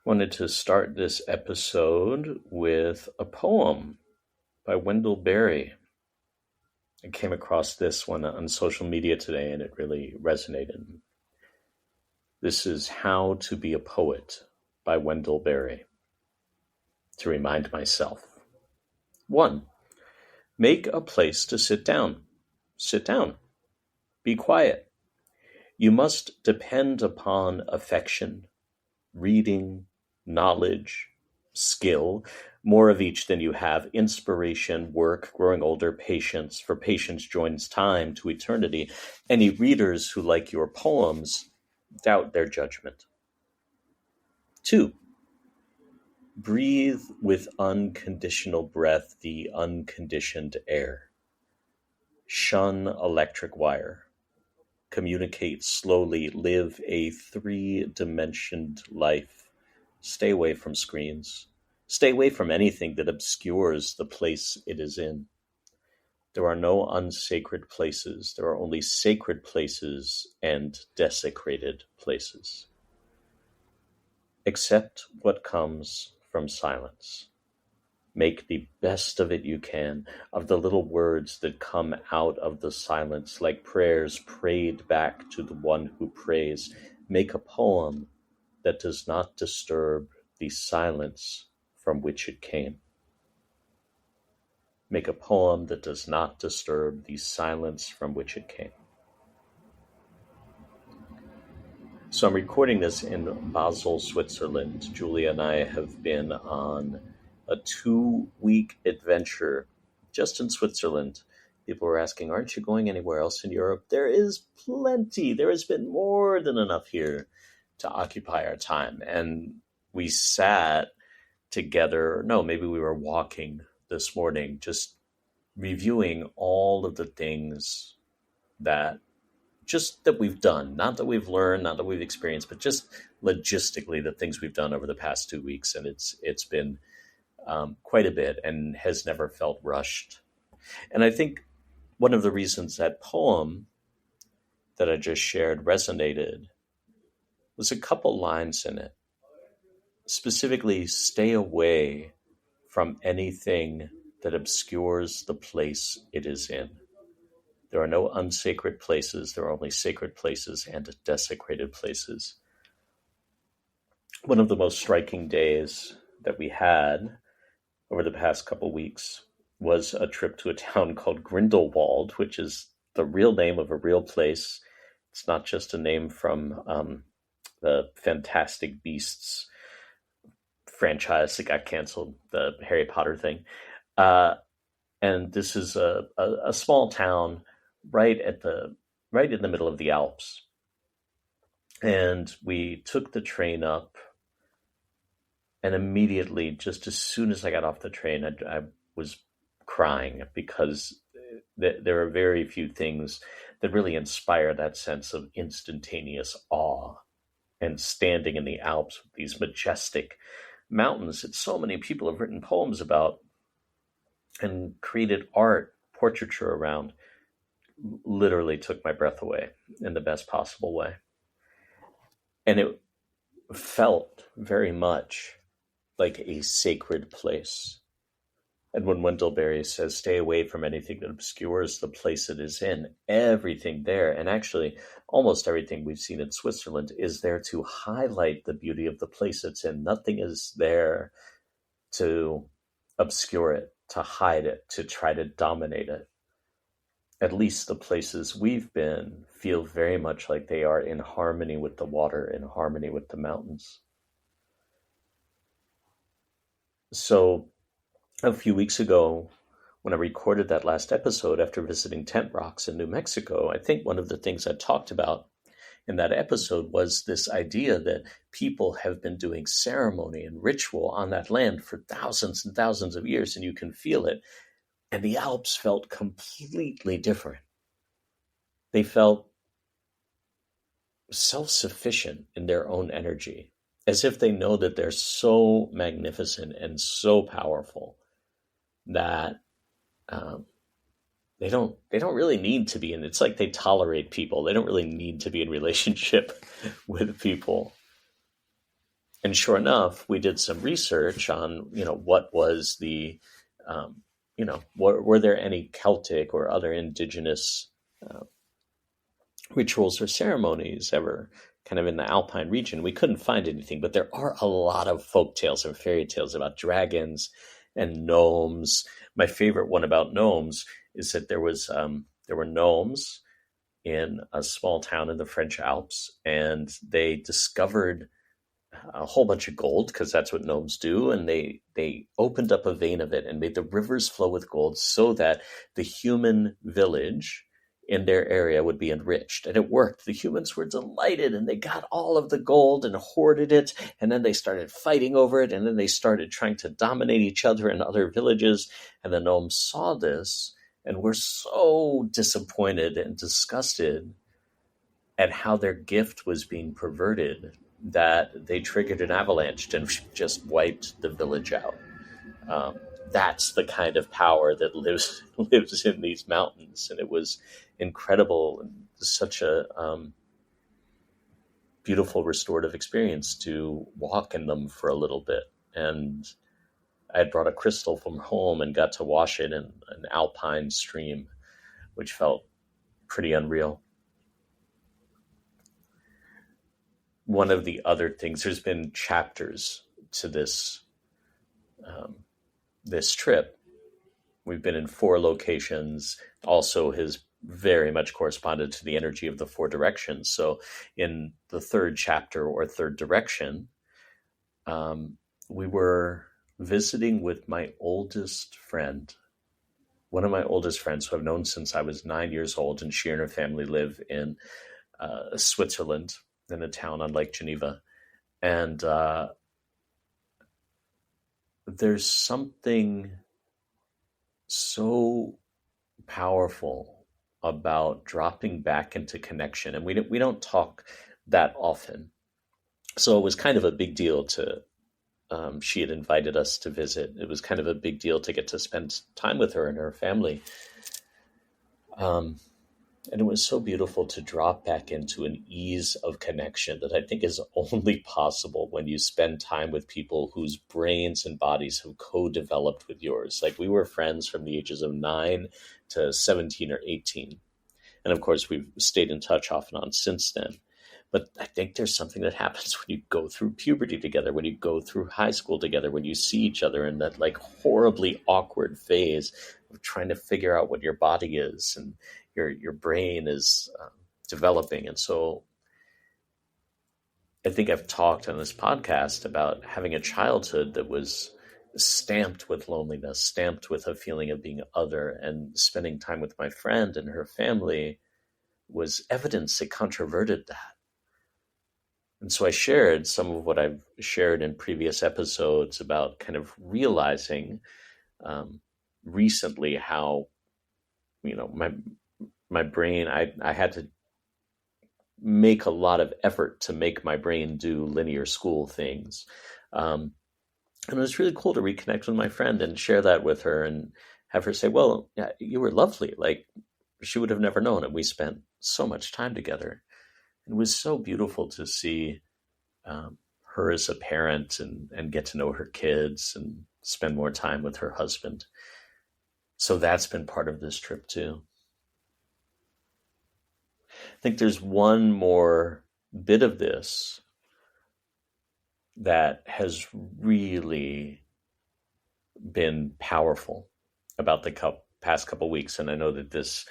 Wanted to start this episode with a poem by Wendell Berry. I came across this one on social media today and it really resonated. This is How to Be a Poet by Wendell Berry. To remind myself. 1. Make a place to sit down. Sit down. Be quiet. You must depend upon affection, reading, knowledge, skill, more of each than you have, inspiration, work, growing older, patience, for patience joins time to eternity. Any readers who like your poems doubt their judgment. 2. Breathe with unconditional breath the unconditioned air. Shun electric wire. Communicate slowly. Live a 3-dimensioned life. Stay away from screens. Stay away from anything that obscures the place it is in. There are no unsacred places. There are only sacred places and desecrated places. Accept what comes from silence. Make the best of it you can, of the little words that come out of the silence, like prayers prayed back to the one who prays. Make a poem that does not disturb the silence from which it came. Make a poem that does not disturb the silence from which it came. So I'm recording this in Basel, Switzerland. Julia and I have been on a 2-week adventure just in Switzerland. People were asking, aren't you going anywhere else in Europe? There is plenty. There has been more than enough here to occupy our time. And we sat together. No, maybe we were walking this morning, just reviewing all of the things that we've done, not that we've learned, not that we've experienced, but just logistically the things we've done over the past 2 weeks. And it's been quite a bit and has never felt rushed. And I think one of the reasons that poem that I just shared resonated was a couple lines in it. Specifically, stay away from anything that obscures the place it is in. There are no unsacred places. There are only sacred places and desecrated places. One of the most striking days that we had over the past couple weeks was a trip to a town called Grindelwald, which is the real name of a real place. It's not just a name from the Fantastic Beasts franchise that got canceled, the Harry Potter thing. And this is a small town right in the middle of the Alps. And we took the train up, and immediately, just as soon as I got off the train, I was crying, because there are very few things that really inspire that sense of instantaneous awe. And standing in the Alps with these majestic mountains that so many people have written poems about and created art, portraiture around, literally took my breath away in the best possible way. And it felt very much like a sacred place. And when Wendell Berry says, stay away from anything that obscures the place it is in, everything there, and actually almost everything we've seen in Switzerland, is there to highlight the beauty of the place it's in. Nothing is there to obscure it, to hide it, to try to dominate it. At least the places we've been feel very much like they are in harmony with the water, in harmony with the mountains. So a few weeks ago, when I recorded that last episode after visiting Tent Rocks in New Mexico, I think one of the things I talked about in that episode was this idea that people have been doing ceremony and ritual on that land for thousands and thousands of years, and you can feel it. And the Alps felt completely different. They felt self-sufficient in their own energy, as if they know that they're so magnificent and so powerful that they don't really need to be in. It's like they tolerate people. They don't really need to be in relationship with people. And sure enough, we did some research on, what was the, were there any Celtic or other indigenous uh, rituals or ceremonies ever kind of in the Alpine region? We couldn't find anything, but there are a lot of folk tales and fairy tales about dragons and gnomes. My favorite one about gnomes is that there were gnomes in a small town in the French Alps, and they discovered a whole bunch of gold because that's what gnomes do, and they opened up a vein of it and made the rivers flow with gold so that the human village in their area would be enriched. And it worked. The humans were delighted, and they got all of the gold and hoarded it, and then they started fighting over it, and then they started trying to dominate each other in other villages. And the gnomes saw this and were so disappointed and disgusted at how their gift was being perverted that they triggered an avalanche and just wiped the village out. Um, that's the kind of power that lives in these mountains, and it was incredible and such a beautiful restorative experience to walk in them for a little bit. And I had brought a crystal from home and got to wash it in an alpine stream, which felt pretty unreal. One of the other things, there's been chapters to um, this trip. We've been in 4 locations, also has very much corresponded to the energy of the 4 directions. So in the 3rd chapter or 3rd direction, we were visiting with my oldest friend, one of my oldest friends who I've known since I was 9 years old, and she and her family live in Switzerland, in a town on Lake Geneva. And there's something so powerful about dropping back into connection. And we don't talk that often. So it was kind of a big deal to, she had invited us to visit. It was kind of a big deal to get to spend time with her and her family. And it was so beautiful to drop back into an ease of connection that I think is only possible when you spend time with people whose brains and bodies have co-developed with yours. Like, we were friends from the ages of 9 to 17 or 18. And of course, we've stayed in touch off and on since then. But I think there's something that happens when you go through puberty together, when you go through high school together, when you see each other in that like horribly awkward phase of trying to figure out what your body is and your brain is developing. And so I think I've talked on this podcast about having a childhood that was stamped with loneliness, stamped with a feeling of being other, and spending time with my friend and her family was evidence that controverted that. And so I shared some of what I've shared in previous episodes about kind of realizing recently how, my brain, I had to make a lot of effort to make my brain do linear school things. And it was really cool to reconnect with my friend and share that with her and have her say, well, yeah, you were lovely. Like, she would have never known it. We spent so much time together. It was so beautiful to see her as a parent and get to know her kids and spend more time with her husband. So that's been part of this trip too. I think there's one more bit of this that has really been powerful about the past couple weeks. And I know that this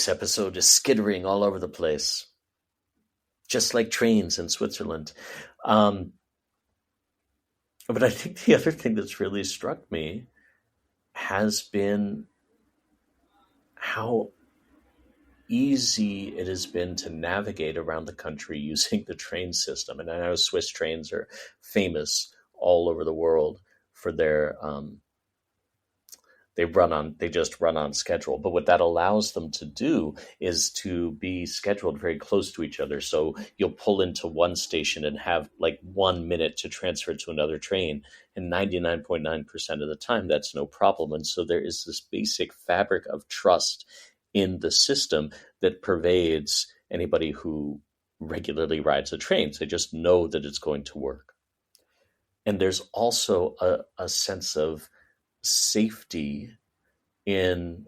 episode is skittering all over the place, just like trains in Switzerland. But I think the other thing that's really struck me has been how easy it has been to navigate around the country using the train system. And I know Swiss trains are famous all over the world for their they just run on schedule. But what that allows them to do is to be scheduled very close to each other. So you'll pull into one station and have like 1 minute to transfer to another train. And 99.9% of the time, that's no problem. And so there is this basic fabric of trust in the system that pervades anybody who regularly rides the trains. They just know that it's going to work. And there's also a sense of safety in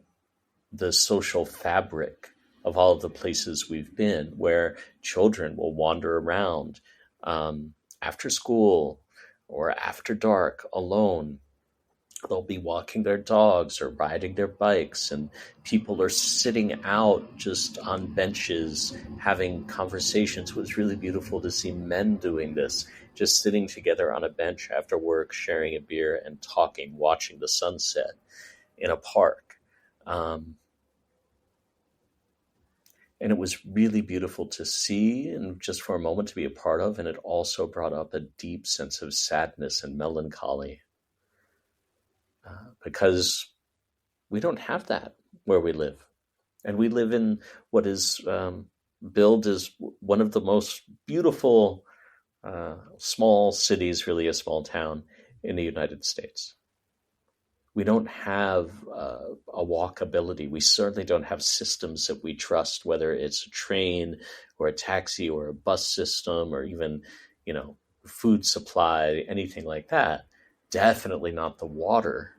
the social fabric of all of the places we've been, where children will wander around after school or after dark alone. They'll be walking their dogs or riding their bikes, and people are sitting out just on benches having conversations. It was really beautiful to see men doing this, just sitting together on a bench after work, sharing a beer and talking, watching the sunset in a park. And it was really beautiful to see and just for a moment to be a part of. And it also brought up a deep sense of sadness and melancholy because we don't have that where we live. And we live in what is billed as one of the most beautiful small cities, really a small town in the United States. We don't have a walkability. We certainly don't have systems that we trust, whether it's a train or a taxi or a bus system or even, food supply, anything like that. Definitely not the water.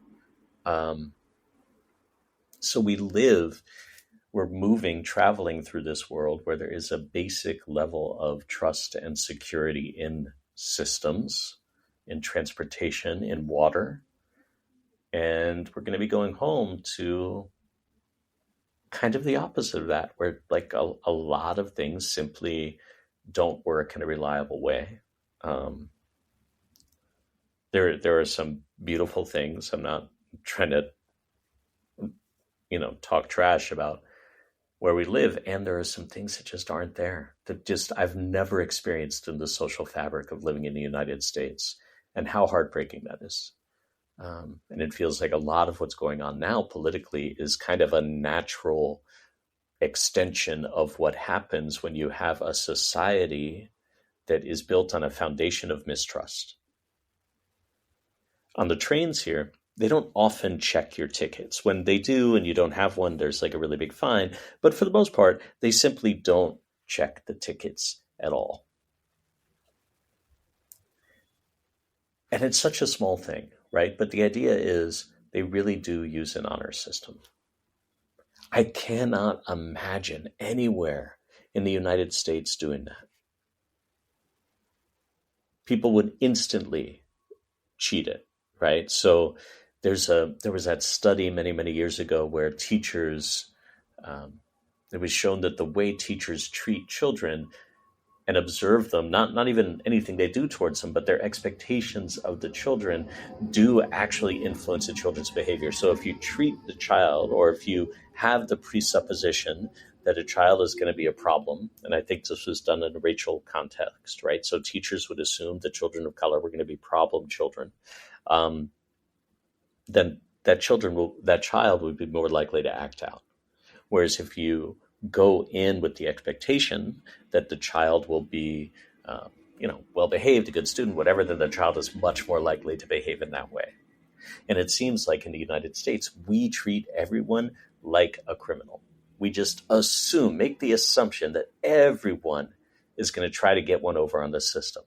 So we're moving, traveling through this world where there is a basic level of trust and security in systems, in transportation, in water. And we're going to be going home to kind of the opposite of that, where like a lot of things simply don't work in a reliable way. There are some beautiful things. I'm not trying to, talk trash about where we live. And there are some things that just aren't there, that just I've never experienced in the social fabric of living in the United States, and how heartbreaking that is. And it feels like a lot of what's going on now politically is kind of a natural extension of what happens when you have a society that is built on a foundation of mistrust. On the trains here, they don't often check your tickets. When they do and you don't have one, there's like a really big fine. But for the most part, they simply don't check the tickets at all. And it's such a small thing, right? But the idea is they really do use an honor system. I cannot imagine anywhere in the United States doing that. People would instantly cheat it, right? So there was that study many, many years ago where teachers, it was shown that the way teachers treat children and observe them, not even anything they do towards them, but their expectations of the children do actually influence the children's behavior. So if you treat the child, or if you have the presupposition that a child is going to be a problem, and I think this was done in a racial context, right? So teachers would assume that children of color were going to be problem children. Then that child would be more likely to act out. Whereas if you go in with the expectation that the child will be, well behaved, a good student, whatever, then the child is much more likely to behave in that way. And it seems like in the United States, we treat everyone like a criminal. We just make the assumption that everyone is going to try to get one over on the system.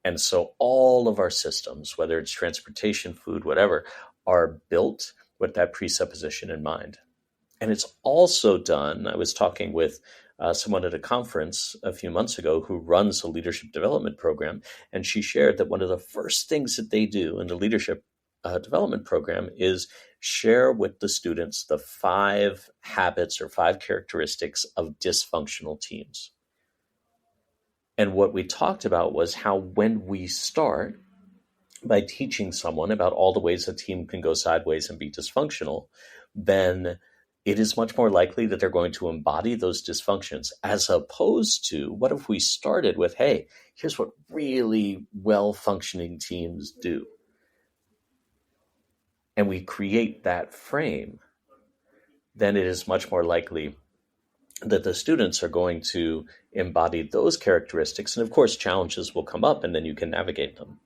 And so all of our systems, whether it's transportation, food, whatever, are built with that presupposition in mind. And it's also done, I was talking with someone at a conference a few months ago who runs a leadership development program, and she shared that one of the first things that they do in the leadership development program is share with the students the 5 habits or 5 characteristics of dysfunctional teams. And what we talked about was how when we start by teaching someone about all the ways a team can go sideways and be dysfunctional, then it is much more likely that they're going to embody those dysfunctions, as opposed to what if we started with, hey, here's what really well-functioning teams do. And we create that frame, then it is much more likely that the students are going to embody those characteristics. And of course, challenges will come up and then you can navigate them.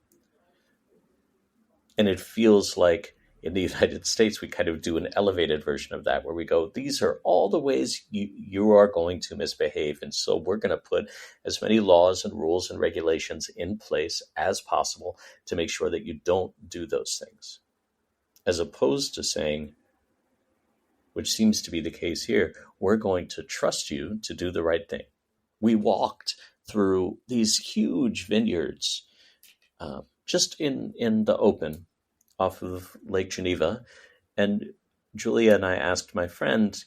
And it feels like In the United States, we kind of do an elevated version of that where we go, these are all the ways you are going to misbehave. And so we're going to put as many laws and rules and regulations in place as possible to make sure that you don't do those things. As opposed to saying, which seems to be the case here, we're going to trust you to do the right thing. We walked through these huge vineyards just in the open off of Lake Geneva. And Julia and I asked my friend,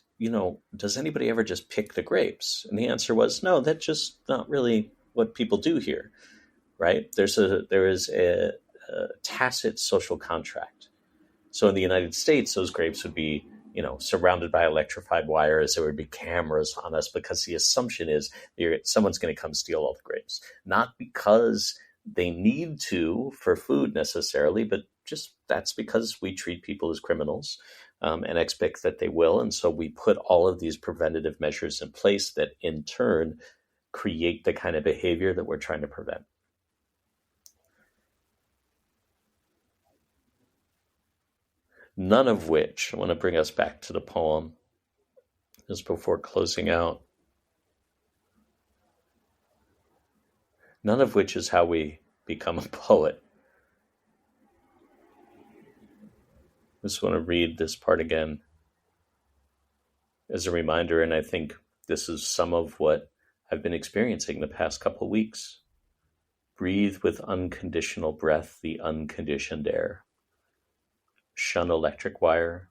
does anybody ever just pick the grapes? And the answer was, no, that's just not really what people do here, right? There is a tacit social contract. So in the United States, those grapes would be, surrounded by electrified wires. There would be cameras on us because the assumption is someone's going to come steal all the grapes. Not because they need to for food necessarily, but just that's because we treat people as criminals and expect that they will. And so we put all of these preventative measures in place that in turn create the kind of behavior that we're trying to prevent. None of which, I want to bring us back to the poem just before closing out. None of which is how we become a poet. I just want to read this part again as a reminder, and I think this is some of what I've been experiencing the past couple of weeks. Breathe with unconditional breath the unconditioned air. Shun electric wire.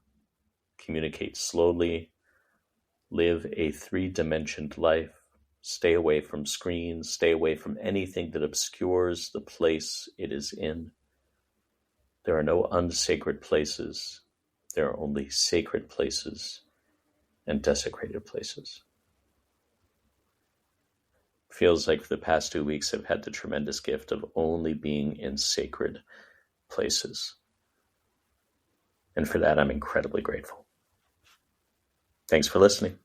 Communicate slowly. Live a three-dimensioned life. Stay away from screens. Stay away from anything that obscures the place it is in. There are no unsacred places. There are only sacred places and desecrated places. Feels like the past 2 weeks have had the tremendous gift of only being in sacred places. And for that, I'm incredibly grateful. Thanks for listening.